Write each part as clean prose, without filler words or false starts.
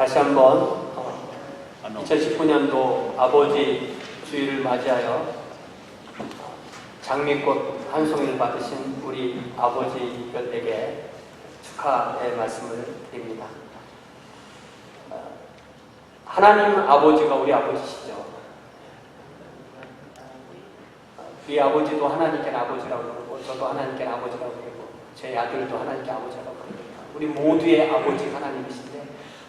다시 한번 2019년도 아버지 주일을 맞이하여 장미꽃 한 송이를 받으신 우리 아버지들에게 축하의 말씀을 드립니다. 하나님 아버지가 우리 아버지시죠. 우리 아버지도 하나님께 아버지라고 그러고, 저도 하나님께 아버지라고 그러고, 제 아들도 하나님께 아버지라고 그럽니다. 우리 모두의 아버지 하나님이신데,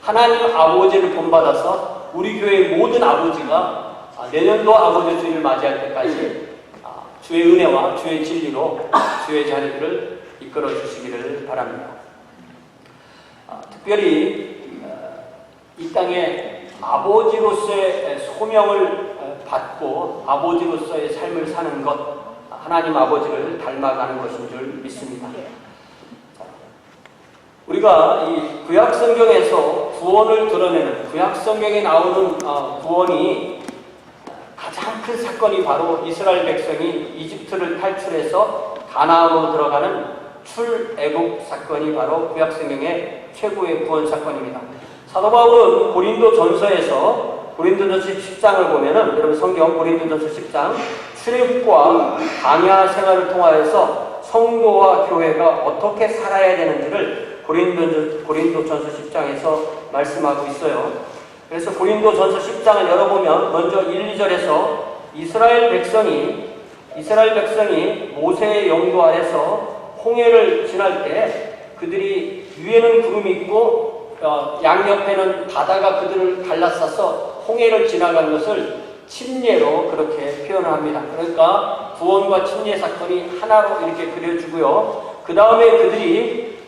하나님 아버지를 본받아서 우리 교회의 모든 아버지가 내년도 아버지 주일을 맞이할 때까지 주의 은혜와 주의 진리로 주의 자녀들을 이끌어 주시기를 바랍니다. 특별히 이 땅에 아버지로서의 소명을 받고 아버지로서의 삶을 사는 것, 하나님 아버지를 닮아가는 것인 줄 믿습니다. 우리가 이 구약 성경에서 구원을 드러내는, 구약 성경에 나오는 구원이 가장 큰 사건이 바로 이스라엘 백성이 이집트를 탈출해서 가나안으로 들어가는 출애굽 사건이 바로 구약 성경의 최고의 구원 사건입니다. 사도 바울은 고린도전서에서 고린도전서 10장을 보면은, 여러분 성경 고린도전서 10장, 출애굽과 광야 생활을 통하여서 성도와 교회가 어떻게 살아야 되는지를 고린도전서 10장에서 말씀하고 있어요. 그래서 고린도전서 10장을 열어보면 먼저 1, 2절에서 이스라엘 백성이 모세의 영도 아래서 홍해를 지날 때 그들이 위에는 구름이 있고 양옆에는 바다가 그들을 갈라싸서 홍해를 지나간 것을 침례로 그렇게 표현을 합니다. 그러니까 구원과 침례 사건이 하나로 이렇게 그려주고요. 그 다음에 그들이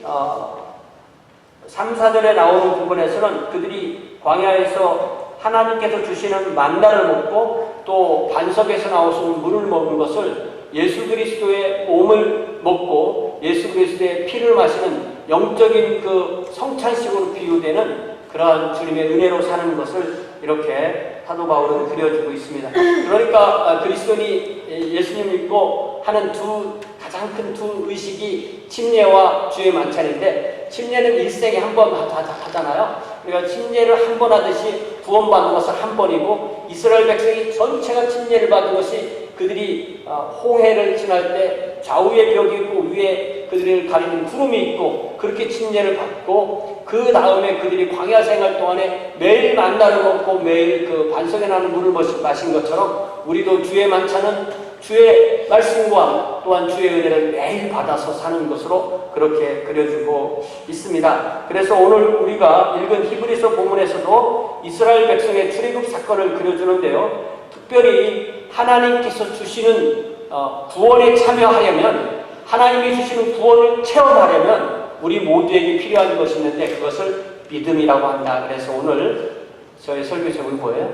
3, 4절에 나오는 부분에서는 그들이 광야에서 하나님께서 주시는 만나를 먹고 또 반석에서 나오는 물을 먹은 것을 예수 그리스도의 몸을 먹고 예수 그리스도의 피를 마시는 영적인 그 성찬식으로 비유되는 그러한 주님의 은혜로 사는 것을 이렇게 사도 바울은 그려주고 있습니다. 그러니까 그리스도인이 예수님 믿고 하는 가장 큰 두 의식이 침례와 주의 만찬인데, 침례는 일생에 한 번 하잖아요. 그러니까 침례를 한 번 하듯이 구원받는 것은 한 번이고, 이스라엘 백성이 전체가 침례를 받은 것이 그들이 홍해를 지날 때 좌우에 벽이 있고 위에 그들을 가리는 구름이 있고 그렇게 침례를 받고, 그 다음에 그들이 광야 생활 동안에 매일 만나를 먹고 매일 그 반석에 나는 물을 마신 것처럼 우리도 주의 만찬은 주의 말씀과 또한 주의 은혜를 매일 받아서 사는 것으로 그렇게 그려주고 있습니다. 그래서 오늘 우리가 읽은 히브리서 본문에서도 이스라엘 백성의 출애굽 사건을 그려주는데요. 특별히 하나님께서 주시는 구원에 참여하려면, 하나님이 주시는 구원을 체험하려면 우리 모두에게 필요한 것이 있는데 그것을 믿음이라고 한다. 그래서 오늘 저희 설교 제목이 뭐예요?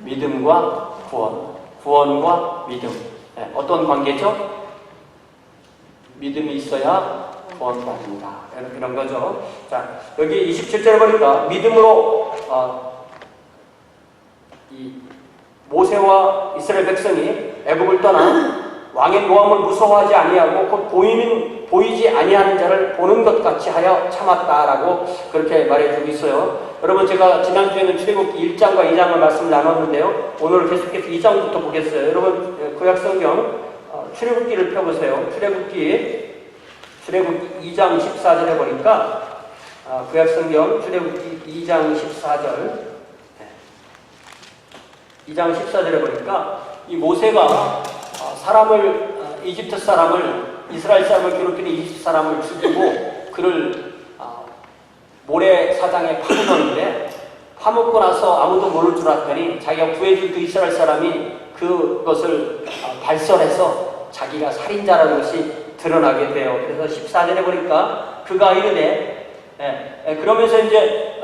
믿음과 구원. 구원과 믿음. 네, 어떤 관계죠? 믿음이 있어야 구원받는다. 이런 거죠. 자, 여기 27절에 보니까 믿음으로 이 모세와 이스라엘 백성이 애굽을 떠나 왕의 노함을 무서워하지 아니하고 곧 보이지 아니하는 자를 보는 것 같이 하여 참았다라고 그렇게 말해주고 있어요. 여러분, 제가 지난주에는 출애굽기 1장과 2장을 말씀을 나눴는데요. 오늘 계속해서 2장부터 보겠어요. 여러분, 구약성경 출애굽기를 펴보세요. 출애굽기 2장 14절에 보니까 구약성경 출애굽기 2장 14절 2장 14절에 보니까 이 모세가 이집트 사람을, 이스라엘 사람을 괴롭히는 이집트 사람을 죽이고 그를 모래사장에 파묻었는데, 파묻고 나서 아무도 모를 줄 알았더니 자기가 구해준 그 이스라엘 사람이 그것을 발설해서 자기가 살인자라는 것이 드러나게 돼요. 그래서 14절에 보니까 그가 이르되, 그러면서 이제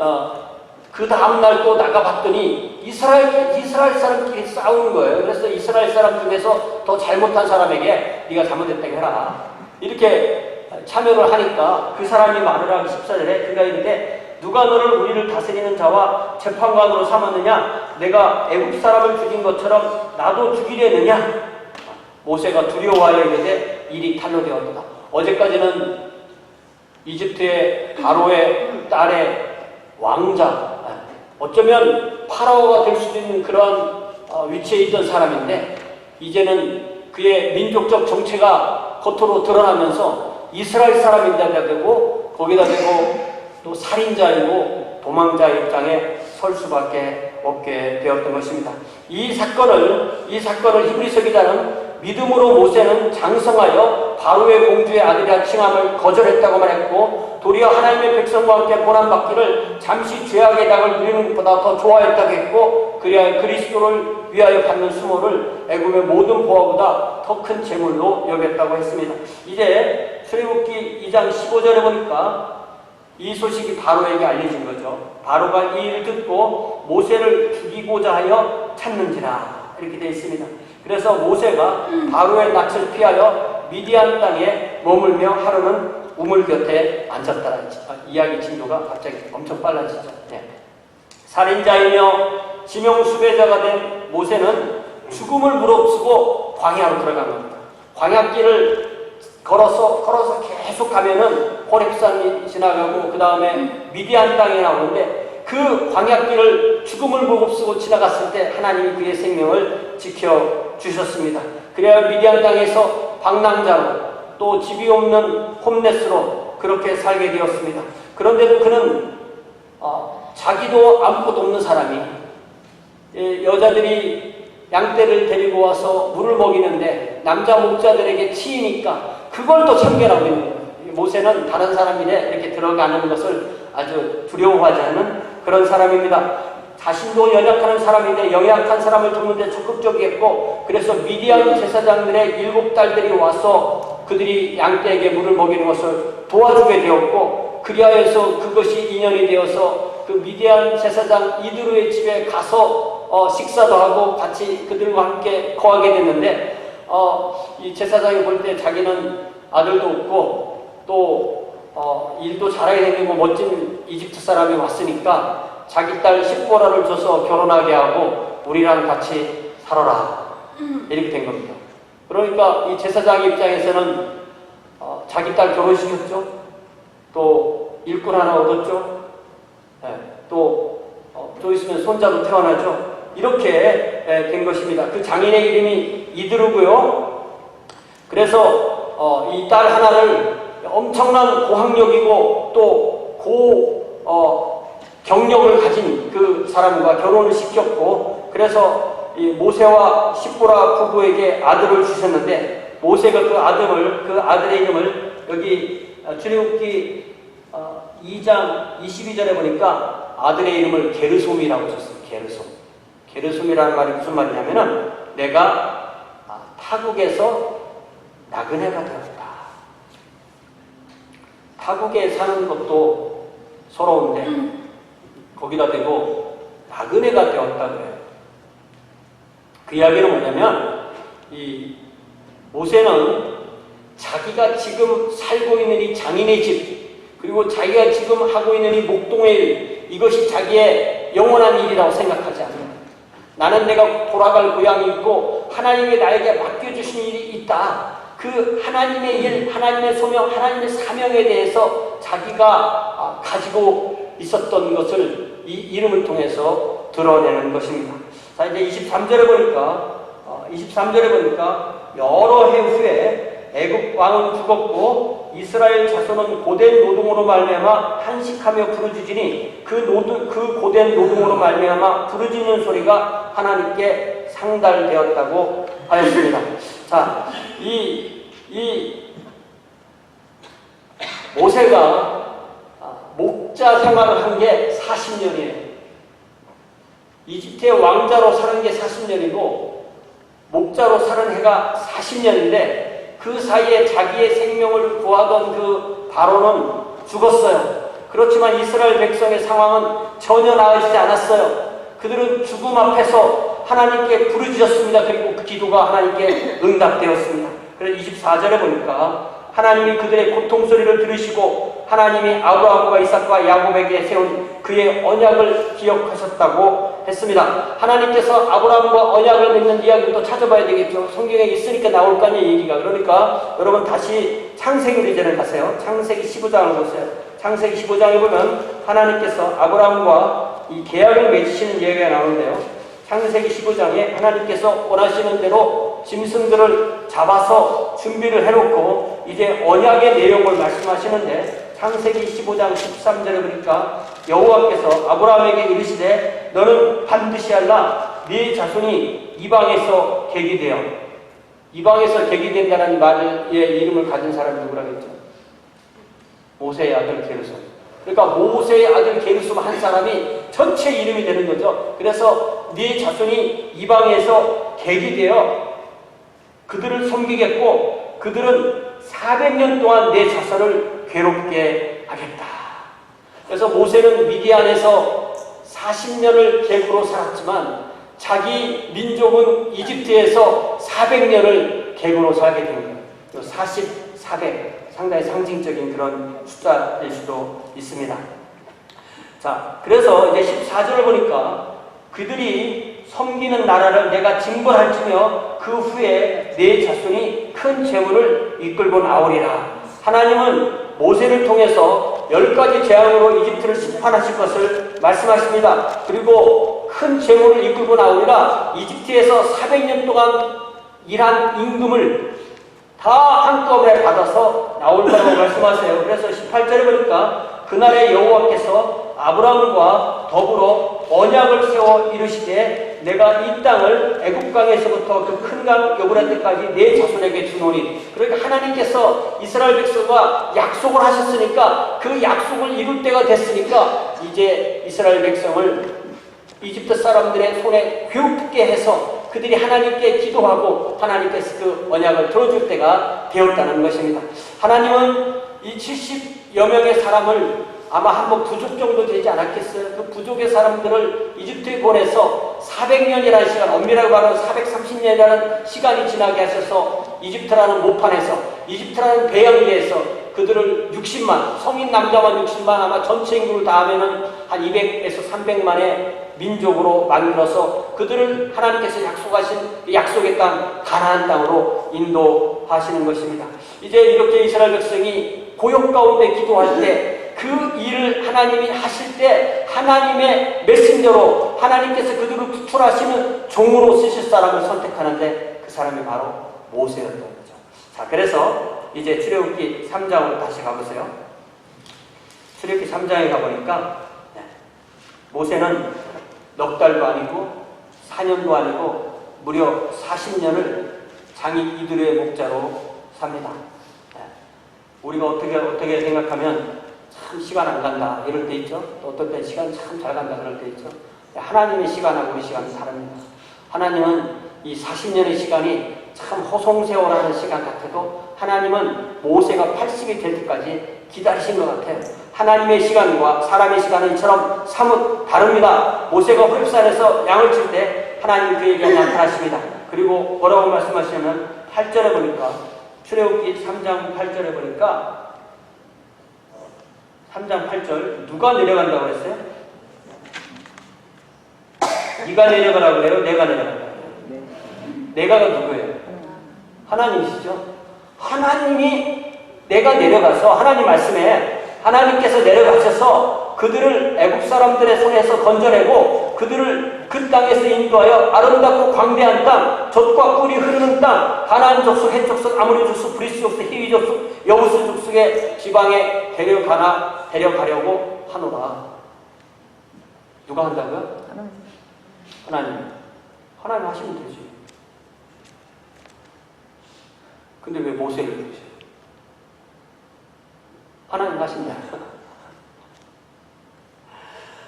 그 다음날 또 나가봤더니 이스라엘 사람끼리 싸우는 거예요. 그래서 이스라엘 사람 중에서 더 잘못한 사람에게 네가 잘못했다고 해라, 이렇게 참여를 하니까 그 사람이 말을 하기 14절에 그가 이르되 누가 너를 우리를 다스리는 자와 재판관으로 삼았느냐? 내가 애굽 사람을 죽인 것처럼 나도 죽이려느냐? 모세가 두려워하여 이르되 일이 탄로되었다. 어제까지는 이집트의 바로의 딸의 왕자, 어쩌면 파라오가 될 수도 있는 그런 위치에 있던 사람인데 이제는 그의 민족적 정체가 겉으로 드러나면서 이스라엘 사람인데다 대고 거기다 대고 또 살인자이고 도망자의 입장에 설 수밖에 없게 되었던 것입니다. 이 사건을 히브리서 기자는 믿음으로 모세는 장성하여 바로의 공주의 아들이라 칭함을 거절했다고 말했고 도리어 하나님의 백성과 함께 고난받기를 잠시 죄악의 닭을 누리는 것보다 더 좋아했다고 했고 그리하여 그리스도를 위하여 받는 수모를 애굽의 모든 보화보다 더 큰 재물로 여겼다고 했습니다. 이제 출애굽기 2장 15절에 보니까 이 소식이 바로에게 알려진 거죠. 바로가 이 일을 듣고 모세를 죽이고자 하여 찾는지라 이렇게 되어 있습니다. 그래서 모세가 바로의 낯을 피하여 미디안 땅에 머물며 하루는 우물 곁에 앉았다. 이야기 진도가 갑자기 엄청 빨라지죠. 네. 살인자이며 지명 수배자가 된 모세는 죽음을 무릅쓰고 광야로 들어간 겁니다. 광야길을 걸어서 계속 가면은 호렙산이 지나가고 그 다음에 미디안 땅에 나오는데 그 광야길을 죽음을 무릅쓰고 지나갔을 때 하나님이 그의 생명을 지켜주셨습니다. 그래야 미디안 땅에서 방랑자로 또 집이 없는 홈레스로 그렇게 살게 되었습니다. 그런데도 그는 자기도 아무것도 없는 사람이 여자들이 양떼를 데리고 와서 물을 먹이는데 남자 목자들에게 치이니까 그걸 또 참견하고 있는 거예요. 모세는 다른 사람이래 이렇게 들어가는 것을 아주 두려워하지 않는 그런 사람입니다. 자신도 연약한 사람인데 영약한 사람을 돕는데 적극적이었고 그래서 미디안 제사장들의 7딸들이 와서 그들이 양떼에게 물을 먹이는 것을 도와주게 되었고 그리하여서 그것이 인연이 되어서 그 미디안 제사장 이드로의 집에 가서 식사도 하고 같이 그들과 함께 거하게 됐는데 이 제사장이 볼 때 자기는 아들도 없고 또 일도 잘하게 생기고 멋진 이집트 사람이 왔으니까 자기 딸 십보라를 줘서 결혼하게 하고 우리랑 같이 살아라 이렇게 된 겁니다. 그러니까 이 제사장 입장에서는 자기 딸 결혼시켰죠. 또 일꾼 하나 얻었죠. 네. 또 있으면 손자도 태어나죠. 이렇게 된 것입니다. 그 장인의 이름이 이드르고요. 그래서 이 딸 하나를 엄청난 고학력이고 또 경력을 가진 그 사람과 결혼을 시켰고 그래서 이 모세와 십보라 부부에게 아들을 주셨는데 모세가 그 아들의 이름을 여기 출애굽기 2장 22절에 보니까 아들의 이름을 게르솜이라고 줬어요. 게르솜이라는 말이 무슨 말이냐면은 내가 타국에서 나그네가 되었다. 타국에 사는 것도 서러운데 거기다 대고 나그네가 되었다 그래요. 그 이야기는 뭐냐면 이 모세는 자기가 지금 살고 있는 이 장인의 집 그리고 자기가 지금 하고 있는 이 목동의 일 이것이 자기의 영원한 일이라고 생각하지 않는다. 나는 내가 돌아갈 고향이 있고 하나님이 나에게 맡겨주신 일이 있다. 그 하나님의 일, 하나님의 소명, 하나님의 사명에 대해서 자기가 가지고 있었던 것을 이 이름을 통해서 드러내는 것입니다. 자, 이제 23절에 보니까 여러 해 후에 애굽 왕은 죽었고 이스라엘 자손은 고된 노동으로 말미암아 한식하며 부르짖으니 그 고된 노동으로 말미암아 부르짖는 소리가 하나님께 상달되었다고 하였습니다. 자, 이 모세가 목자 생활을 한 게 40년이에요. 이집트의 왕자로 사는 게 40년이고 목자로 사는 해가 40년인데 그 사이에 자기의 생명을 구하던 그 바로는 죽었어요. 그렇지만 이스라엘 백성의 상황은 전혀 나아지지 않았어요. 그들은 죽음 앞에서 하나님께 부르짖었습니다. 그리고 그 기도가 하나님께 응답되었습니다. 그래서 24절에 보니까 하나님이 그들의 고통 소리를 들으시고 하나님이 아브라함과 이삭과 야곱에게 세운 그의 언약을 기억하셨다고 했습니다. 하나님께서 아브라함과 언약을 맺는 이야기를 또 찾아봐야 되겠죠. 성경에 있으니까 나올 거 아니에요, 얘기가. 그러니까 여러분 다시 창세기 이전에 가세요. 창세기 15장을 보세요. 창세기 15장에 보면 하나님께서 아브라함과 이 계약을 맺으시는 얘기가 나오는데요. 창세기 15장에 하나님께서 원하시는 대로 짐승들을 잡아서 준비를 해놓고 이제 언약의 내용을 말씀하시는데, 창세기 15장 13절에 보니까 여호와께서 아브라함에게 이르시되 너는 반드시 알라 네 자손이 이방에서 계기되어, 이방에서 계기된다는 말의 이름을 가진 사람이 누구라겠죠? 모세의 아들 게르솜. 그러니까 모세의 아들 게르솜 한 사람이 전체 이름이 되는 거죠. 그래서 네 자손이 이방에서 계기되어 그들을 섬기겠고 그들은 400년 동안 내 자손을 괴롭게 하겠다. 그래서 모세는 미디안에서 40년을 객으로 살았지만 자기 민족은 이집트에서 400년을 객으로 살게 된 거예요. 40, 400 상당히 상징적인 그런 숫자일 수도 있습니다. 자, 그래서 이제 14절을 보니까 그들이 섬기는 나라를 내가 징벌할지며 그 후에 내 자손이 큰 재물을 이끌고 나오리라. 하나님은 모세를 통해서 10가지 재앙으로 이집트를 심판하실 것을 말씀하십니다. 그리고 큰 재물을 이끌고 나오리라. 이집트에서 400년 동안 일한 임금을 다 한꺼번에 받아서 나올 거라고 말씀하세요. 그래서 18절에 보니까 그날에 여호와께서 아브라함과 더불어 언약을 세워 이르시되 내가 이 땅을 애굽강에서부터 그 큰 강 여브라데까지 내 자손에게 주노니. 그러니까 하나님께서 이스라엘 백성과 약속을 하셨으니까 그 약속을 이룰 때가 됐으니까 이제 이스라엘 백성을 이집트 사람들의 손에 괴롭게 해서 그들이 하나님께 기도하고 하나님께서 그 언약을 들어줄 때가 되었다는 것입니다. 하나님은 이 70여 명의 사람을 아마 한번 부족 정도 되지 않았겠어요? 그 부족의 사람들을 이집트에 보내서 400년이라는 시간, 엄밀하게 말하면 430년이라는 시간이 지나게 하셔서 이집트라는 모판에서, 이집트라는 배양계에서 그들을 60만, 성인 남자만 60만, 아마 전체 인구를 다 하면은 한 200에서 300만의 민족으로 만들어서 그들을 하나님께서 약속하신 약속의 땅, 가나안 땅으로 인도하시는 것입니다. 이제 이렇게 이스라엘 백성이 고역 가운데 기도할 때 그 일을 하나님이 하실 때 하나님의 메신저로 하나님께서 그들을 구출하시는 종으로 쓰실 사람을 선택하는데 그 사람이 바로 모세였던 거죠. 자, 그래서 이제 출애굽기 3장으로 다시 가보세요. 출애굽기 3장에 가보니까 모세는 넉 달도 아니고 4년도 아니고 무려 40년을 장이 이두리의 목자로 삽니다. 우리가 어떻게 생각하면 참 시간 안 간다 이럴 때 있죠. 또 어떨 때 시간 참 잘 간다 그럴 때 있죠. 하나님의 시간하고 우리 시간은 다릅니다. 하나님은 이 40년의 시간이 참 허송세월하는 시간 같아도 하나님은 모세가 80이 될 때까지 기다리신 것 같아요. 하나님의 시간과 사람의 시간은 이처럼 사뭇 다릅니다. 모세가 호렙산에서 양을 칠 때 하나님 그에게 나타나십니다. 그리고 뭐라고 말씀하시냐면 8절에 보니까 출애굽기 3장 8절에 보니까 3장 8절 누가 내려간다고 했어요? 네가 내려가라고 그래요? 내가 내려간다고 그래요? 내가가 누구예요? 하나님이시죠? 하나님이 내가 내려가서 하나님 말씀에 하나님께서 내려가셔서 그들을 애굽 사람들의 손에서 건져내고 그들을 그 땅에서 인도하여 아름답고 광대한 땅, 젖과 꿀이 흐르는 땅, 가나안 족속, 헷 족속, 아모리 족속, 브리스 족속, 히위 족속, 여부스 족속의 지방에 데려가려고 하노라. 누가 한다고요? 하나님. 하나님 하시면 되지. 근데 왜 모세를 부르세요? 하나님 하신다.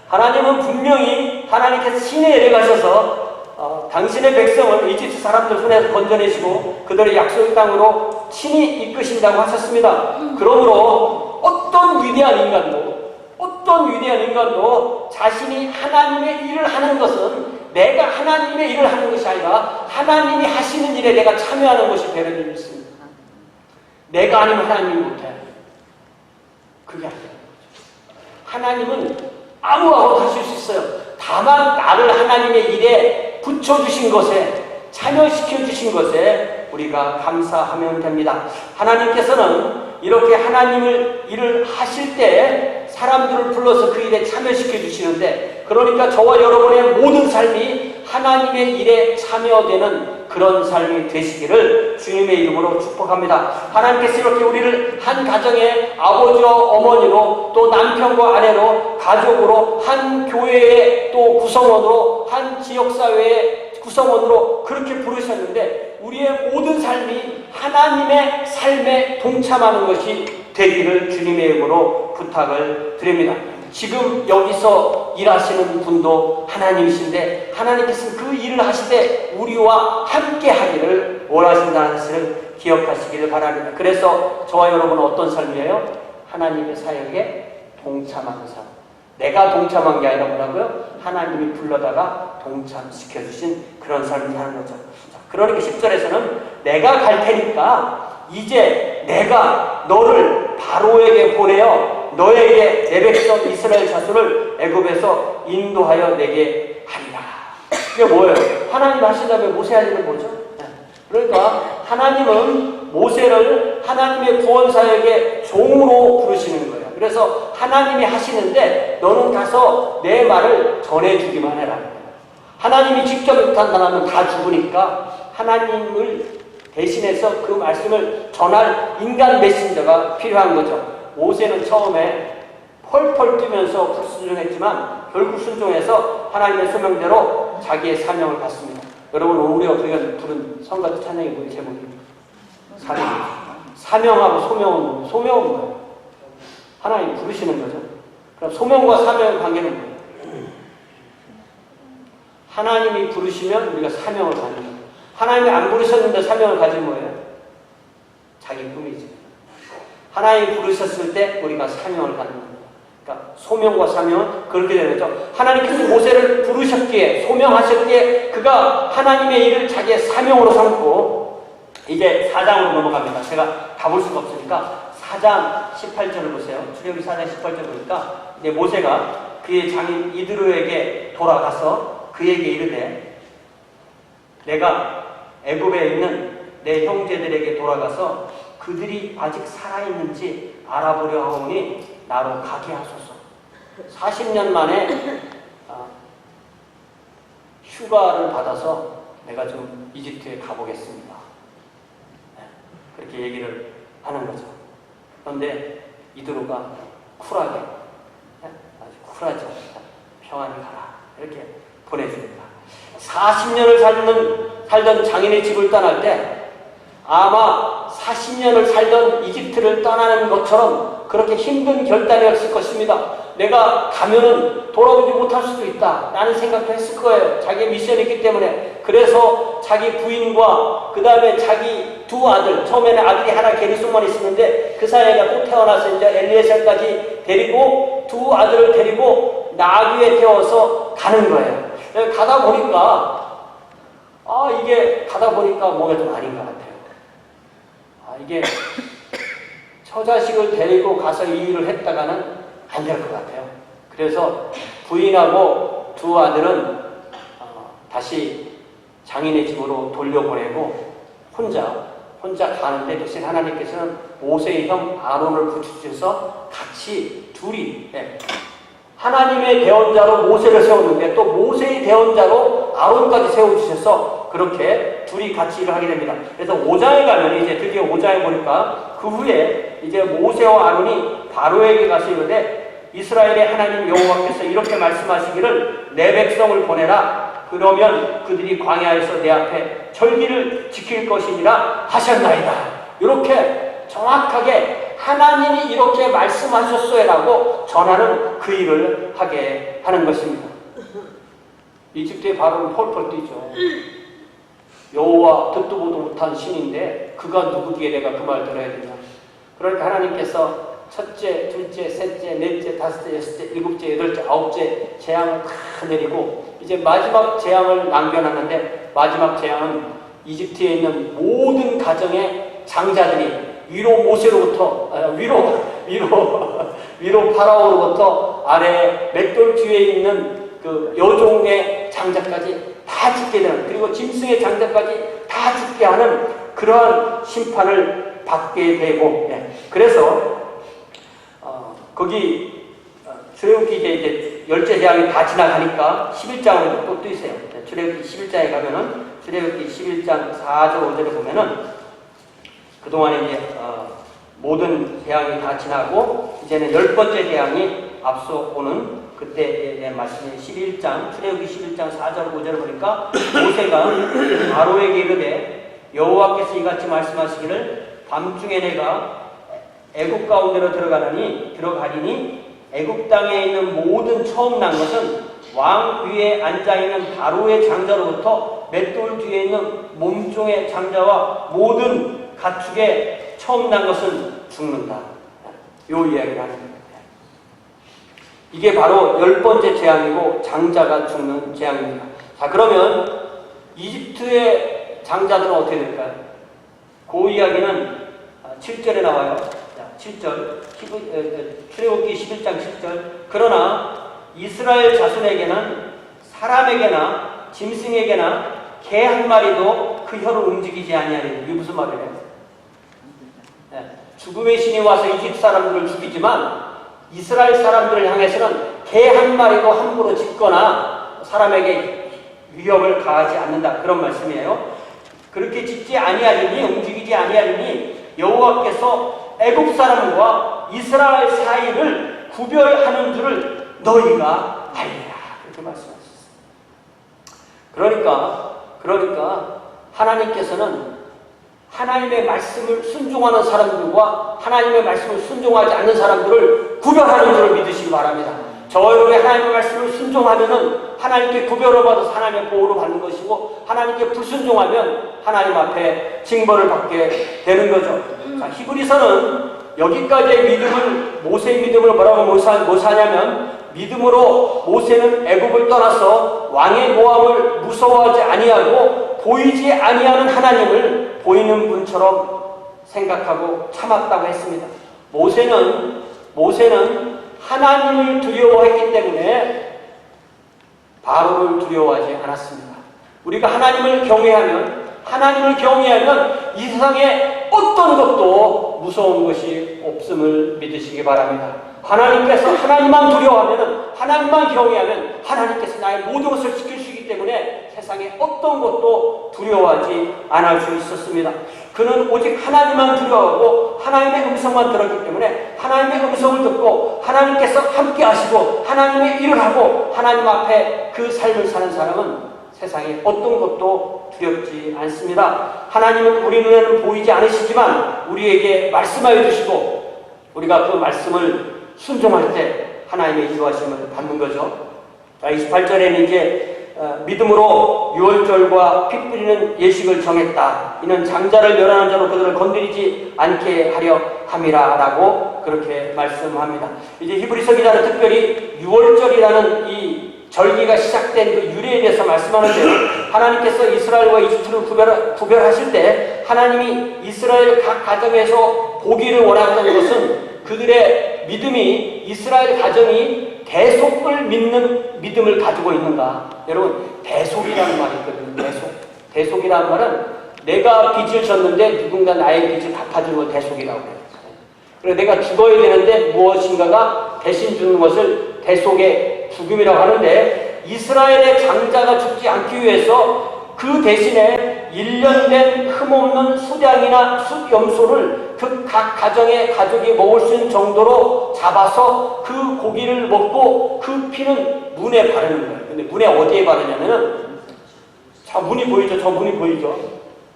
하나님은 분명히 하나님께서 친히 내려가셔서 당신의 백성을 이집트 사람들 손에서 건져내시고 그들의 약속의 땅으로 친히 이끄신다고 하셨습니다. 그러므로 어떤 위대한 인간도 자신이 하나님의 일을 하는 것은 내가 하나님의 일을 하는 것이 아니라 하나님이 하시는 일에 내가 참여하는 것이 되는 일이 있습니다. 내가 아니면 하나님이 못해. 그게 아니에요. 하나님은 아무하고도 하실 수 있어요. 다만 나를 하나님의 일에 붙여주신 것에, 참여시켜주신 것에 우리가 감사하면 됩니다. 하나님께서는 이렇게 하나님을 일을 하실 때 사람들을 불러서 그 일에 참여시켜 주시는데, 그러니까 저와 여러분의 모든 삶이 하나님의 일에 참여되는 그런 삶이 되시기를 주님의 이름으로 축복합니다. 하나님께서 이렇게 우리를 한 가정의 아버지와 어머니로, 또 남편과 아내로, 가족으로, 한 교회의 또 구성원으로, 한 지역사회의 구성원으로 그렇게 부르셨는데, 우리의 모든 삶이 하나님의 삶에 동참하는 것이 되기를 주님의 이름으로 부탁을 드립니다. 지금 여기서 일하시는 분도 하나님이신데, 하나님께서는 그 일을 하실 때 우리와 함께 하기를 원하신다는 것을 기억하시기를 바랍니다. 그래서 저와 여러분은 어떤 삶이에요? 하나님의 사역에 동참하는 삶. 내가 동참한 게 아니라 뭐라고요? 하나님이 불러다가 동참시켜주신 그런 삶을 사는 거죠. 그러니까 10절에서는 내가 갈 테니까 이제 내가 너를 바로에게 보내어 너에게 내 백성 이스라엘 자손을 애굽에서 인도하여 내게 하리라. 이게 뭐예요? 하나님 하신 다음에 모세 할 일은 뭐죠? 그러니까 하나님은 모세를 하나님의 구원 사역의 종으로 부르시는 거예요. 그래서 하나님이 하시는데 너는 가서 내 말을 전해주기만 해라. 하나님이 직접 나타나면 다 죽으니까 하나님을 대신해서 그 말씀을 전할 인간 메신저가 필요한 거죠. 모세는 처음에 펄펄 뛰면서 불순종했지만 결국 순종해서 하나님의 소명대로 자기의 사명을 받습니다. 여러분, 우리가 부른 성가대 찬양이 뭐예요? 제목이? 사명하고 소명은 뭐예요? 하나님 부르시는 거죠. 그럼 소명과 사명의 관계는 뭐예요? 하나님이 부르시면 우리가 사명을 받는 거예요. 하나님이 안 부르셨는데 사명을 가진 뭐예요? 자기 꿈이지. 하나님이 부르셨을 때 우리가 사명을 받는 거예요. 그러니까 소명과 사명은 그렇게 되는 거죠. 하나님께서 모세를 부르셨기에, 소명하셨기에 그가 하나님의 일을 자기의 사명으로 삼고, 이제 4장으로 넘어갑니다. 제가 다 볼 수가 없으니까 4장 18절을 보세요. 출애굽기 4장 18절 보니까 이제 모세가 그의 장인 이드로에게 돌아가서 그에게 이르되, 내가 애굽에 있는 내 형제들에게 돌아가서 그들이 아직 살아있는지 알아보려 하오니 나로 가게 하소서. 40년 만에 휴가를 받아서 내가 좀 이집트에 가보겠습니다. 그렇게 얘기를 하는 거죠. 그런데 이드로가 쿨하게, 아주 쿨하죠. 평안히 가라. 이렇게 보내줍니다. 40년을 살던 장인의 집을 떠날 때 아마 40년을 살던 이집트를 떠나는 것처럼 그렇게 힘든 결단이었을 것입니다. 내가 가면은 돌아오지 못할 수도 있다 라는 생각도 했을 거예요. 자기의 미션이 있기 때문에. 그래서 자기 부인과 그 다음에 자기 두 아들, 처음에는 아들이 하나 게르손만 있었는데 그 사이에 또 태어나서 이제 엘리에셀까지 데리고 두 아들을 데리고 나귀에 태워서 가는 거예요. 가다 보니까 가다 보니까 뭔가 좀 아닌 것 같아요. 이게 처자식을 데리고 가서 이 일을 했다가는 안 될 것 같아요. 그래서 부인하고 두 아들은 다시 장인의 집으로 돌려보내고 혼자 가는데, 대신 하나님께서는 모세의 형 아론을 붙이셔서 같이 둘이 하나님의 대언자로 모세를 세웠는데 또 모세의 대언자로 아론까지 세워주셔서 그렇게 둘이 같이 일을 하게 됩니다. 그래서 5장에 가면 이제 드디어 5장에 보니까 그 후에 이제 모세와 아론이 바로에게 가서 이르되, 이스라엘의 하나님 여호와께서 이렇게 말씀하시기를 내 백성을 보내라. 그러면 그들이 광야에서 내 앞에 절기를 지킬 것이니라 하셨나이다. 이렇게 정확하게 하나님이 이렇게 말씀하셨어요라고 전하는 그 일을 하게 하는 것입니다. 이집트의 바로는 펄펄 뛰죠. 여호와 듣도 보도 못한 신인데 그가 누구기에 내가 그 말 들어야 되냐. 그러니까 하나님께서 첫째, 둘째, 셋째, 넷째, 다섯째, 여섯째, 일곱째, 여덟째, 아홉째 재앙을 다 내리고 이제 마지막 재앙을 남겨놨는데, 마지막 재앙은 이집트에 있는 모든 가정의 장자들이 위로 모세로부터 위로 파라오로부터 아래 맷돌 뒤에 있는 그 여종의 장자까지 다 죽게 되는, 그리고 짐승의 장자까지 다 죽게 하는 그러한 심판을 받게 되고, 그래서 거기 출애굽기 이제 열째 재앙이 다 지나가니까 11장으로 또 뜨세요. 출애굽기 11장에 가면은 출애굽기 11장 4절 5절에 보면은 그동안에 이제 모든 재앙이 다 지나고 이제는 10번째 재앙이 앞서 오는 그때의 말씀이 11장 출애굽기 11장 4절 5절을 보니까 모세가 바로에게 이르되 여호와께서 이같이 말씀하시기를 밤중에 내가 애굽 가운데로 들어가리니 애굽 땅에 있는 모든 처음 난 것은 왕 위에 앉아있는 바로의 장자로부터 맷돌 뒤에 있는 몸종의 장자와 모든 가축에 처음 난 것은 죽는다. 요 이야기를 하는 거예요. 이게 바로 10번째 재앙이고 장자가 죽는 재앙입니다. 자, 그러면 이집트의 장자들은 어떻게 될까요? 그 이야기는 7절에 나와요. 7절 출애굽기 11장 7절 그러나 이스라엘 자손에게는 사람에게나 짐승에게나 개 한 마리도 그 혀를 움직이지 아니하리니. 이게 무슨 말이에요? 죽음의 신이 와서 이집트 사람들을 죽이지만 이스라엘 사람들을 향해서는 개 한 마리도 함부로 짖거나 사람에게 위협을 가하지 않는다. 그런 말씀이에요. 그렇게 짖지 아니하리니 움직이지 아니하리니 여호와께서 애굽 사람과 이스라엘 사이를 구별하는 줄을 너희가 알리라. 그렇게 말씀하셨어요. 그러니까 하나님께서는 하나님의 말씀을 순종하는 사람들과 하나님의 말씀을 순종하지 않는 사람들을 구별하는 줄을 믿으시기 바랍니다. 저 여러분이 하나님의 말씀을 순종하면은 하나님께 구별을 받아서 하나님의 보호를 받는 것이고 하나님께 불순종하면 하나님 앞에 징벌을 받게 되는 거죠. 자, 히브리서는 여기까지의 믿음을 모세의 믿음을 뭐라고 묘사하냐면 믿음으로 모세는 애굽을 떠나서 왕의 모함을 무서워하지 아니하고 보이지 아니하는 하나님을 보이는 분처럼 생각하고 참았다고 했습니다. 모세는 하나님을 두려워했기 때문에 바로를 두려워하지 않았습니다. 우리가 하나님을 경외하면 이 세상에 어떤 것도 무서운 것이 없음을 믿으시기 바랍니다. 하나님께서 하나님만 두려워하면, 하나님만 경외하면 하나님께서 나의 모든 것을 지킬 수 있기 때문에 세상에 어떤 것도 두려워하지 않을 수 있었습니다. 그는 오직 하나님만 두려워하고 하나님의 음성만 들었기 때문에 하나님의 음성을 듣고 하나님께서 함께 하시고 하나님의 일을 하고 하나님 앞에 그 삶을 사는 사람은 세상에 어떤 것도 두렵지 않습니다. 하나님은 우리 눈에는 보이지 않으시지만 우리에게 말씀하여 주시고 우리가 그 말씀을 순종할 때 하나님의 인도하심을 받는 거죠. 자, 28절에는 이제 믿음으로 유월절과 피 뿌리는 예식을 정했다. 이는 장자를 멸하는 자로 그들을 건드리지 않게 하려 함이라 라고 그렇게 말씀합니다. 이제 히브리서 기자는 특별히 유월절이라는 이 절기가 시작된 그 유래에 대해서 말씀하는데요. 하나님께서 이스라엘과 이집트를 구별하실 때 하나님이 이스라엘 각 가정에서 보기를 원하는 것은 그들의 믿음이 이스라엘 가정이 대속을 믿는 믿음을 가지고 있는가. 여러분, 대속이라는 말이 있거든요. 대속이라는 말은 내가 빚을 졌는데 누군가 나의 빚을 갚아주는 걸 대속이라고 해요. 그래서 내가 죽어야 되는데 무엇인가가 대신 주는 것을 대속의 죽음이라고 하는데 이스라엘의 장자가 죽지 않기 위해서 그 대신에 1년 된 흠없는 수량이나 숫염소를 그 각 가정의 가족이 먹을 수 있는 정도로 잡아서 그 고기를 먹고 그 피는 문에 바르는 거예요. 근데 문에 어디에 바르냐면은 저 문이 보이죠?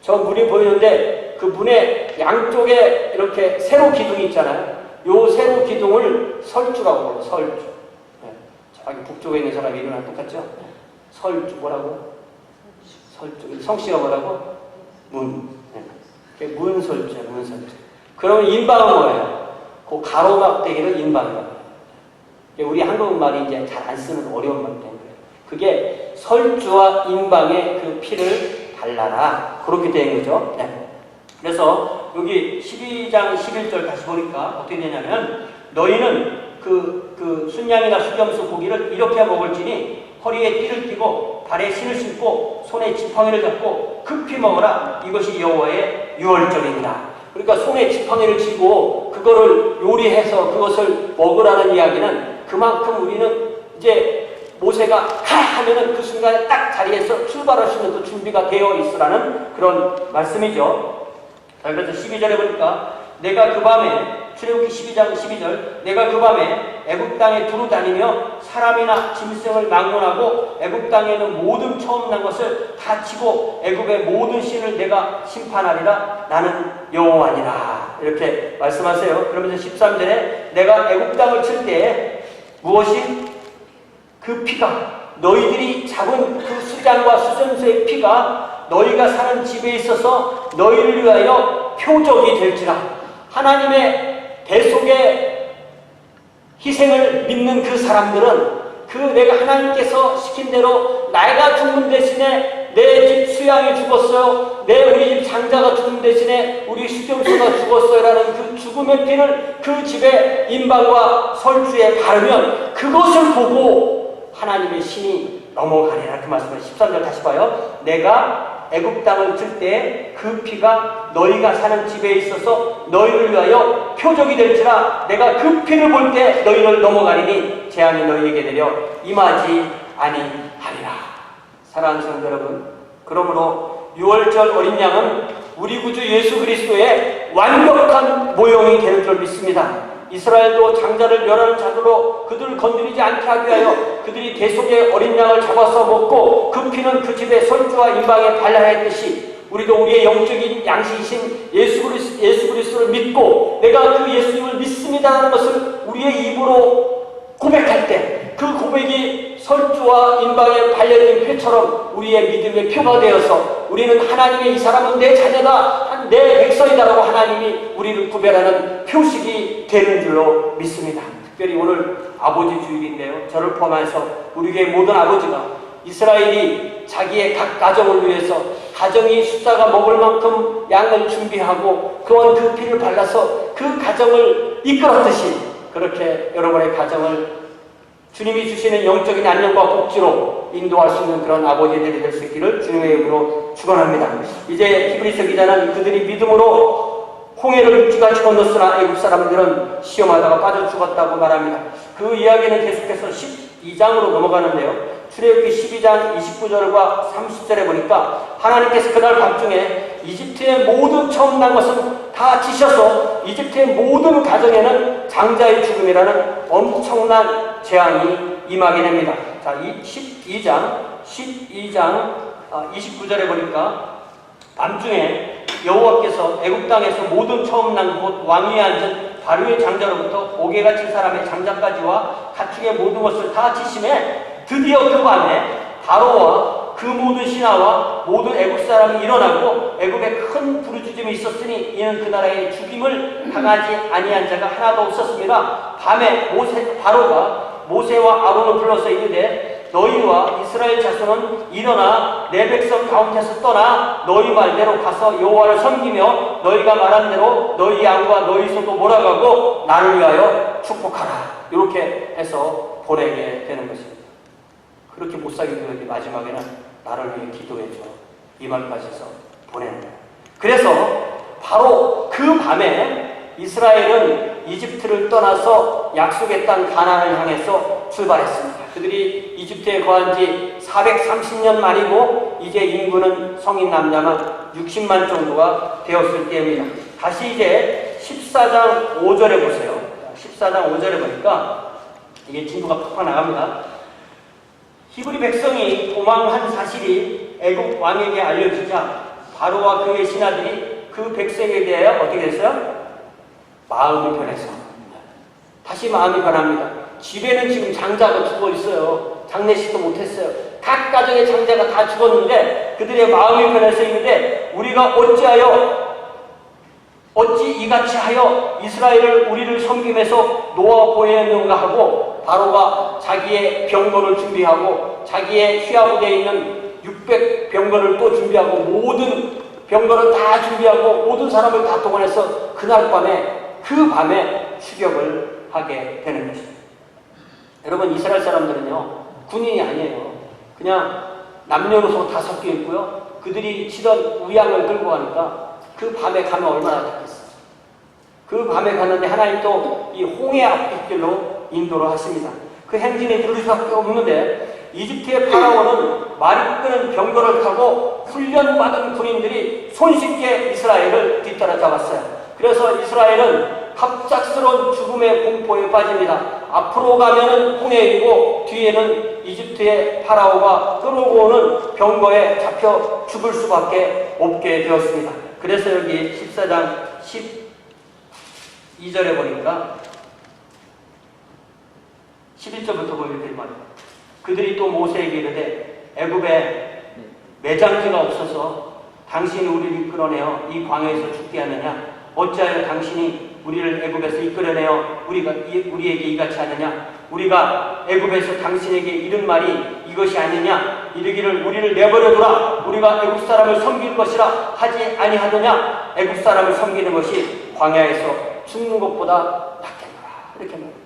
저 문이 보이는데 그 문에 양쪽에 이렇게 세로 기둥이 있잖아요. 요 세로 기둥을 설주라고 해요. 설주. 저기 북쪽에 있는 사람이 이름이랑 똑같죠? 설주 뭐라고? 설주. 성씨가 뭐라고? 문. 문설주야, 문설주. 그러면 인방은 뭐예요? 그 가로막대기를 인방이라고 해요. 우리 한국말이 이제 잘 안 쓰는 어려운 말인 거예요. 그게 설주와 인방의 그 피를 발라라. 그렇게 된 거죠. 그래서 여기 12장 11절 다시 보니까 어떻게 되냐면 너희는 그 순양이나 수염소 고기를 이렇게 먹을지니 허리에 띠를 띠고 발에 신을 신고 손에 지팡이를 잡고 급히 먹으라. 이것이 여호와의 유월절이니라. 그러니까 손에 지팡이를 쥐고 그거를 요리해서 그것을 먹으라는 이야기는 그만큼 우리는 이제 모세가 가 하면은 그 순간에 딱 자리에서 출발할 수 있는 그 준비가 되어 있으라는 그런 말씀이죠. 자, 그래서 12절에 보니까 내가 그 밤에 출애굽기 12장 12절 내가 그 밤에 애굽 땅에 두루 다니며 사람이나 짐승을 막론하고 애굽 땅에 있는 모든 처음 난 것을 다 치고 애굽의 모든 신을 내가 심판하리라. 나는 여호와니라. 이렇게 말씀하세요. 그러면서 13절에 내가 애굽 땅을 칠 때에 무엇이 그 피가 너희들이 잡은 그 수장과 수전수의 피가 너희가 사는 집에 있어서 너희를 위하여 표적이 될지라. 하나님의 대속의 희생을 믿는 그 사람들은 그 내가 하나님께서 시킨 대로 내가 죽는 대신에 내 집 수양이 죽었어요. 우리 집 장자가 죽는 대신에 우리 수경수가 죽었어요. 라는 그 죽음의 피를 그 집의 인방과 설주에 바르면 그것을 보고 하나님의 신이 넘어가리라. 그 말씀을 13절 다시 봐요. 내가 애굽 땅을 칠 때 그 피가 너희가 사는 집에 있어서 너희를 위하여 표적이 될지라. 내가 그 피를 볼 때 너희를 넘어가리니 재앙이 너희에게 내려 임하지 아니하리라. 사랑하는 성도 여러분, 그러므로 6월절 어린 양은 우리 구주 예수 그리스도의 완벽한 모형이 되는 줄 믿습니다. 이스라엘도 장자를 멸하는 자들로 그들을 건드리지 않게 하기 위하여 그들이 대속의 어린 양을 잡아서 먹고 그 피는 그 집의 설주와 인방에 발라야 했듯이 우리도 우리의 영적인 양식이신 예수 그리스도를 믿고 내가 그 예수님을 믿습니다 하는 것을 우리의 입으로 고백할 때 그 고백이 설주와 인방에 발려진 표처럼 우리의 믿음의 표가 되어서 우리는 하나님의 이 사람은 내 자녀다, 내 백성이다라고 하나님이 우리를 구별하는 표식이 되는 줄로 믿습니다. 특별히 오늘 아버지 주일인데요. 저를 포함해서 우리 교회 모든 아버지가 이스라엘이 자기의 각 가정을 위해서 가정이 숫자가 먹을 만큼 양을 준비하고 또한 그 피를 발라서 그 가정을 이끌었듯이 그렇게 여러분의 가정을 주님이 주시는 영적인 안녕과 복지로 인도할 수 있는 그런 아버지들이 될 수 있기를 주님의 이름으로 축원합니다. 이제 히브리서 기자는 그들이 믿음으로 홍해를 육지같이 건넜으나 애굽 사람들은 시험하다가 빠져 죽었다고 말합니다. 그 이야기는 계속해서 12장으로 넘어가는데요. 출애굽기 12장 29절과 30절에 보니까 하나님께서 그날 밤중에 이집트의 모든 처음 난 것은 다 치셔서 이집트의 모든 가정에는 장자의 죽음이라는 엄청난 재앙이 임하게 됩니다. 자, 이 12장 29절에 보니까 밤중에 여호와께서 애굽 땅에서 모든 처음 난 곧 왕위에 앉은 바로의 장자로부터 옥에 갇힌 사람의 장자까지와 가축의 모든 것을 다 치심에 드디어 그 밤에 바로와 그 모든 신하와 모든 애굽 사람이 일어나고 애굽에 큰 부르짖음이 있었으니 이는 그 나라의 죽임을 당하지 아니한 자가 하나도 없었습니다. 밤에 바로가 모세와 아론을 불러서 이르되 너희와 이스라엘 자손은 일어나 내 백성 가운데서 떠나 너희 말대로 가서 여호와를 섬기며 너희가 말한 대로 너희 양과 너희 소도 몰아가고 나를 위하여 축복하라. 이렇게 해서 보내게 되는 것입니다. 그렇게 못 살게 되는 마지막에는 나를 위해 기도해줘. 이 말까지 해서 보내는 거예요. 그래서 바로 그 밤에 이스라엘은 이집트를 떠나서 약속의 땅 가나안을 향해서 출발했습니다. 그들이 이집트에 거한 지 430년 만이고 이제 인구는 성인 남자만 60만 정도가 되었을 때입니다. 다시 이제 14장 5절에 보세요. 14장 5절에 보니까 이게 진도가 팍팍 나갑니다. 히브리 백성이 도망한 사실이 애굽 왕에게 알려지자 바로와 그의 신하들이 그 백성에 대하여 어떻게 됐어요? 마음이 변해서 다시 마음이 변합니다. 집에는 지금 장자가 죽어 있어요. 장례식도 못했어요. 각 가정의 장자가 다 죽었는데 그들의 마음이 변해서 있는데 우리가 어찌 이같이 하여 이스라엘을 우리를 섬김에서 놓아 보였는가 하고 바로가 자기의 병거를 준비하고 자기의 휘하부대에 있는 600병거를 또 준비하고 모든 병거를 다 준비하고 모든 사람을 다 동원해서 그 밤에 추격을 하게 되는 것입니다. 여러분 이스라엘 사람들은요 군인이 아니에요. 그냥 남녀노소 다 섞여 있고요. 그들이 치던 우양을 끌고 가니까 그 밤에 가면 얼마나 닿겠어요. 그 밤에 갔는데 하나님 또 이 홍해 앞길로 인도를 하십니다. 그 행진에 들을 수밖에 없는데 이집트의 파라오는 말이 끄는 병거를 타고 훈련받은 군인들이 손쉽게 이스라엘을 뒤따라잡았어요. 그래서 이스라엘은 갑작스러운 죽음의 공포에 빠집니다. 앞으로 가면은 홍해이고 뒤에는 이집트의 파라오가 끌어오고 오는 병거에 잡혀 죽을 수밖에 없게 되었습니다. 그래서 여기 14장 12절에 보니까 11절부터 보면 이렇게 말합니다. 그들이 또 모세에게 이르되 애굽에 매장지가 없어서 당신이 우리를 이끌어내어 이 광야에서 죽게 하느냐? 어찌하여 당신이 우리를 애굽에서 이끌어내어 우리에게 이같이 하느냐? 우리가 애굽에서 당신에게 이른 말이 이것이 아니냐? 이르기를 우리를 내버려두라. 우리가 애굽 사람을 섬길 것이라 하지 아니하느냐? 애굽 사람을 섬기는 것이 광야에서 죽는 것보다 낫겠노라. 이렇게 말합니다.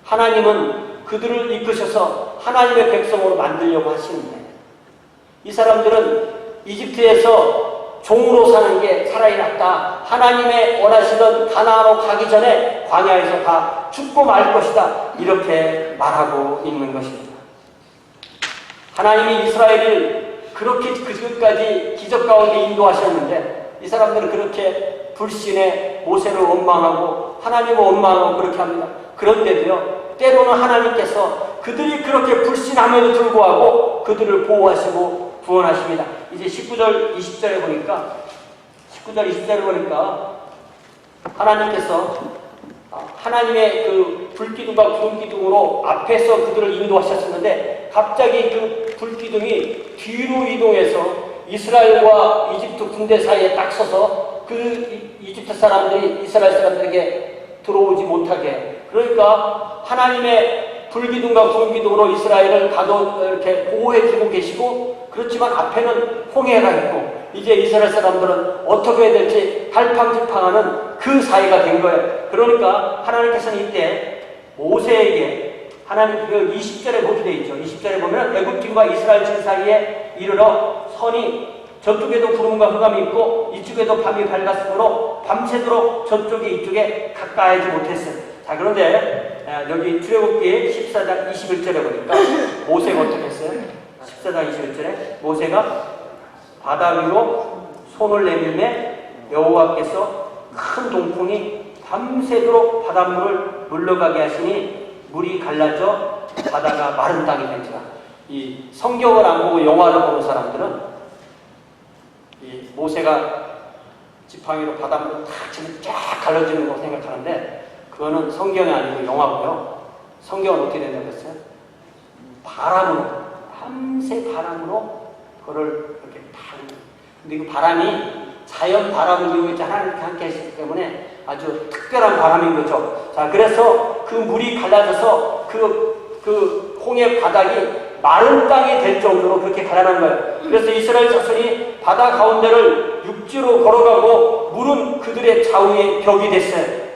하나님은 그들을 이끄셔서 하나님의 백성으로 만들려고 하시는데 이 사람들은 이집트에서 종으로 사는 게 차라리 낫다. 하나님의 원하시던 가나안으로 가기 전에 광야에서 다 죽고 말 것이다. 이렇게 말하고 있는 것입니다. 하나님이 이스라엘을 그렇게 그까지 기적 가운데 인도하셨는데 이 사람들은 그렇게 불신에 모세를 원망하고 하나님을 원망하고 그렇게 합니다. 그런데도요, 때로는 하나님께서 그들이 그렇게 불신함에도 불구하고 그들을 보호하시고 구원하십니다. 이제 19절, 20절에 보니까 하나님께서 하나님의 그 불기둥과 구름기둥으로 앞에서 그들을 인도하셨었는데 갑자기 그 불기둥이 뒤로 이동해서 이스라엘과 이집트 군대 사이에 딱 서서 그 이집트 사람들이 이스라엘 사람들에게 들어오지 못하게, 그러니까 하나님의 불기둥과 구름기둥으로 이스라엘을 이렇게 보호해주고 계시고, 그렇지만 앞에는 홍해가 있고 이제 이스라엘 사람들은 어떻게 해야 될지 갈팡질팡하는 그 사이가 된 거예요. 그러니까 하나님께서는 이때 모세에게 하나님 그 20절에 보게 되어 있죠. 20절에 보면 애굽팀과 이스라엘 진 사이에 이르러 선이 저쪽에도 구름과 흑암이 있고 이쪽에도 밤이 밝았으므로 밤새도록 저쪽에 이쪽에 가까이하지 못했어요. 자, 그런데 여기 출애굽기 14장 21절에 보니까 모세가 어떻게 했어요? 14장 21절에 모세가 바다 위로 손을 내밀매 여호와께서 큰 동풍이 밤새도록 바닷물을 물러가게 하시니 물이 갈라져 바다가 마른 땅이 된지라. 이 성경을 안 보고 영화를 보는 사람들은 이 모세가 지팡이로 바닷물을 탁 치면 쫙 갈라지는 거 생각하는데 그거는 성경이 아니고 영화고요. 성경은 어떻게 된다고 했어요? 바람으로, 밤새 바람으로 그거를 이렇게 탁. 근데 그 바람이 자연 바람을 이용해서 하나님께 함께 했기 때문에 아주 특별한 바람인 거죠. 자, 그래서 그 물이 갈라져서 그 홍해 바닥이 마른 땅이 될 정도로 그렇게 갈라난 거예요. 그래서 이스라엘 자손이 바다 가운데를 육지로 걸어가고 물은 그들의 좌우에 벽이 됐어요.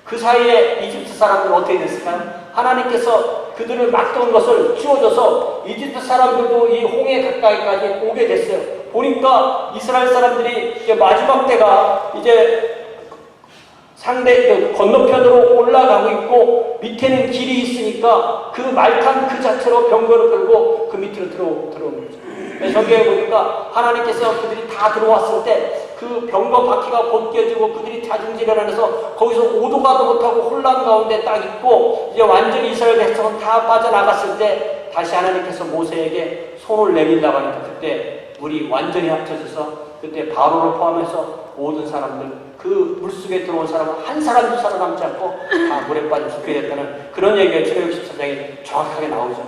그 사이에 이집트 사람들은 어떻게 됐을까요? 하나님께서 그들을 막던 것을 치워줘서 이집트 사람들도 이 홍해 가까이까지 오게 됐어요. 보니까 이스라엘 사람들이 이제 마지막 때가 이제 상대 건너편으로 올라가고 있고 밑에는 길이 있으니까 그 말탄 그 자체로 병거를 끌고 그 밑으로 들어오는 거죠. 성경에 보니까 하나님께서 그들이 다 들어왔을 때 그 병거 바퀴가 벗겨지고 그들이 자중질환해서 거기서 오도 가도 못하고 혼란 가운데 딱 있고 이제 완전히 이스라엘 백성은 다 빠져나갔을 때 다시 하나님께서 모세에게 손을 내밀라고 하니까 그때 물이 완전히 합쳐져서 그때 바로를 포함해서 모든 사람들 그 물속에 들어온 사람은 한 사람 두 사람 남지 않고 다 물에 빠져 죽게 됐다는 그런 얘기가 출애굽기 14장에 정확하게 나오죠.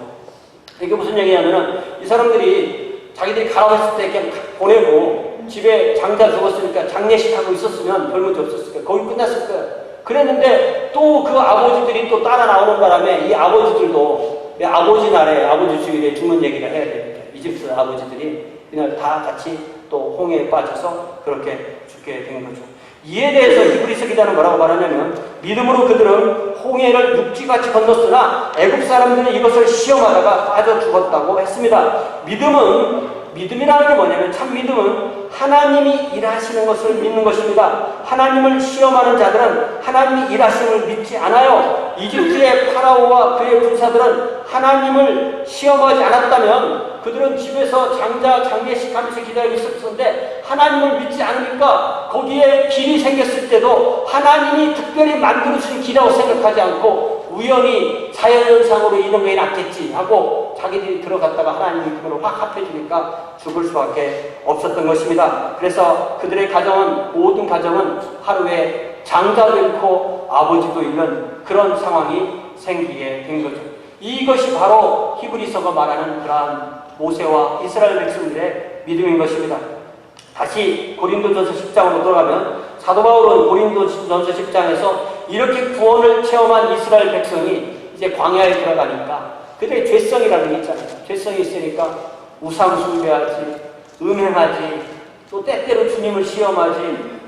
이게 무슨 얘기냐면은 이 사람들이 자기들이 가라앉을 때 그냥 보내고 집에 장자 죽었으니까 장례식 하고 있었으면 별 문제 없었을 거예요. 거기 끝났을 거예요. 그랬는데 또 그 아버지들이 또 따라 나오는 바람에 이 아버지들도 아버지 날에 아버지 주일에 죽는 얘기를 해야 됩니다. 이집트 아버지들이 그냥 다 같이 또 홍해에 빠져서 그렇게 죽게 된 거죠. 이에 대해서 히브리서 기자는 뭐라고 말하냐면 믿음으로 그들은 홍해를 육지같이 건넜으나 애굽 사람들은 이것을 시험하다가 빠져 죽었다고 했습니다. 믿음은 믿음이라는 게 뭐냐면, 참 믿음은 하나님이 일하시는 것을 믿는 것입니다. 하나님을 시험하는 자들은 하나님이 일하심을 믿지 않아요. 이집트의 파라오와 그의 군사들은 하나님을 시험하지 않았다면 그들은 집에서 장례식 하면서 기다리고 있었는데, 하나님을 믿지 않으니까 거기에 길이 생겼을 때도 하나님이 특별히 만들어주신 길이라고 생각하지 않고 우연히 자연현상으로 이런 게 낫겠지 하고 자기들이 들어갔다가 하나님이 그걸 확 합해주니까 죽을 수밖에 없었던 것입니다. 그래서 그들의 가정은, 모든 가정은 하루에 장자도 잃고 아버지도 잃는 그런 상황이 생기게 된 거죠. 이것이 바로 히브리서가 말하는 그러한 모세와 이스라엘 백성들의 믿음인 것입니다. 다시 고린도전서 10장으로 돌아가면 사도 바울은 고린도전서 10장에서 이렇게 구원을 체험한 이스라엘 백성이 이제 광야에 들어가니까 그들의 죄성이라는 게 있잖아요. 죄성이 있으니까 우상 숭배하지, 음행하지, 또 때때로 주님을 시험하지,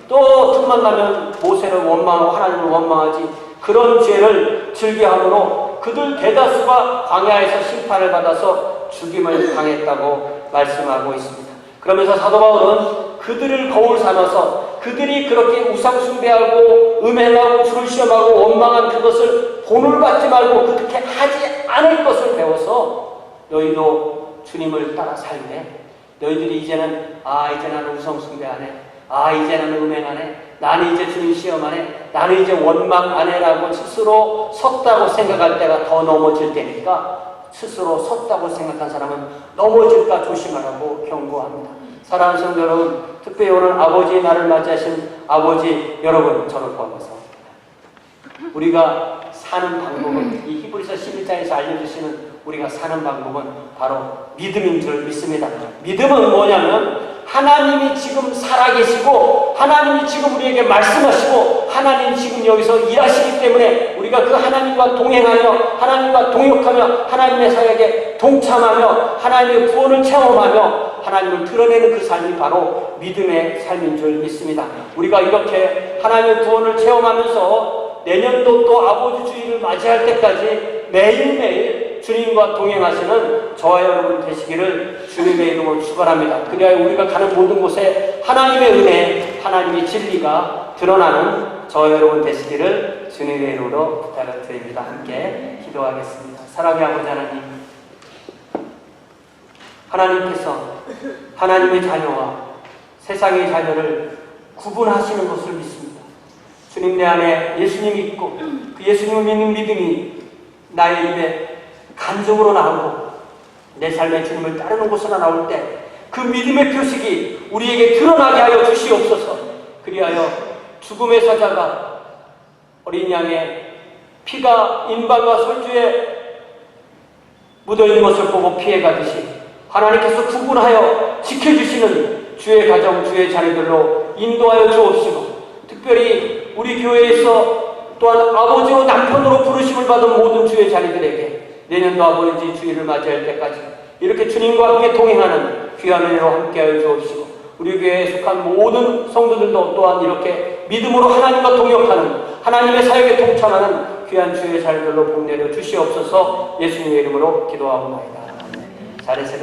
또 틈만 나면 모세를 원망하고 하나님을 원망하지, 그런 죄를 즐겨함으로 그들 대다수가 광야에서 심판을 받아서 죽임을 당했다고 말씀하고 있습니다. 그러면서 사도 바울은 그들을 거울 삼아서 그들이 그렇게 우상 숭배하고 음행하고 주를 시험하고 원망한 그것을 본을 받지 말고 그렇게 하지 않을 것을 배워서 너희도 주님을 따라 살래? 너희들이 이제는 이제 나는 우상 숭배 안 해. 이제 나는 음행 안 해. 나는 이제 주님 시험 안 해. 나는 이제 원망 안 해라고 스스로 섰다고 생각할 때가 더 넘어질 때니까 스스로 섰다고 생각한 사람은 넘어질까 조심하라고 경고합니다. 사랑하는 성도 여러분, 특별히 오늘 아버지 나를 맞이하신 아버지 여러분, 저를 포함해서 우리가 사는 방법은, 이 히브리서 11장에서 알려주시는 우리가 사는 방법은 바로 믿음인 줄 믿습니다. 믿음은 뭐냐면 하나님이 지금 살아계시고 하나님이 지금 우리에게 말씀하시고 하나님이 지금 여기서 일하시기 때문에 우리가 그 하나님과 동행하며 하나님과 동역하며 하나님의 사역에 동참하며 하나님의 구원을 체험하며 하나님을 드러내는 그 삶이 바로 믿음의 삶인 줄 믿습니다. 우리가 이렇게 하나님의 구원을 체험하면서 내년도 또 아버지 주일을 맞이할 때까지 매일매일 주님과 동행하시는 저와 여러분 되시기를 주님의 이름으로 축원합니다. 그리하여 우리가 가는 모든 곳에 하나님의 은혜, 하나님의 진리가 드러나는 저와 여러분 되시기를 주님의 이름으로 부탁을 드립니다. 함께 기도하겠습니다. 사랑의 아버지 하나님, 하나님께서 하나님의 자녀와 세상의 자녀를 구분하시는 것을 믿습니다. 주님 내 안에 예수님이 있고 그 예수님을 믿는 믿음이 나의 입에 간증으로 나오고 내 삶에 주님을 따르는 곳으로 나올 때 그 믿음의 표식이 우리에게 드러나게 하여 주시옵소서. 그리하여 죽음의 사자가 어린 양의 피가 인방과 설주에 묻어있는 것을 보고 피해가듯이 하나님께서 구분하여 지켜주시는 주의 가정, 주의 자녀들로 인도하여 주옵시고, 특별히 우리 교회에서 또한 아버지로 남편으로 부르심을 받은 모든 주의 자녀들에게 내년도 아버지 주일을 맞이할 때까지 이렇게 주님과 함께 동행하는 귀한 은혜로 함께하여 주옵시고, 우리 교회에 속한 모든 성도들도 또한 이렇게 믿음으로 하나님과 동역하는 하나님의 사역에 동참하는 귀한 주의 자녀들로 복내려 주시옵소서. 예수님의 이름으로 기도하옵나이다. 잘했어요.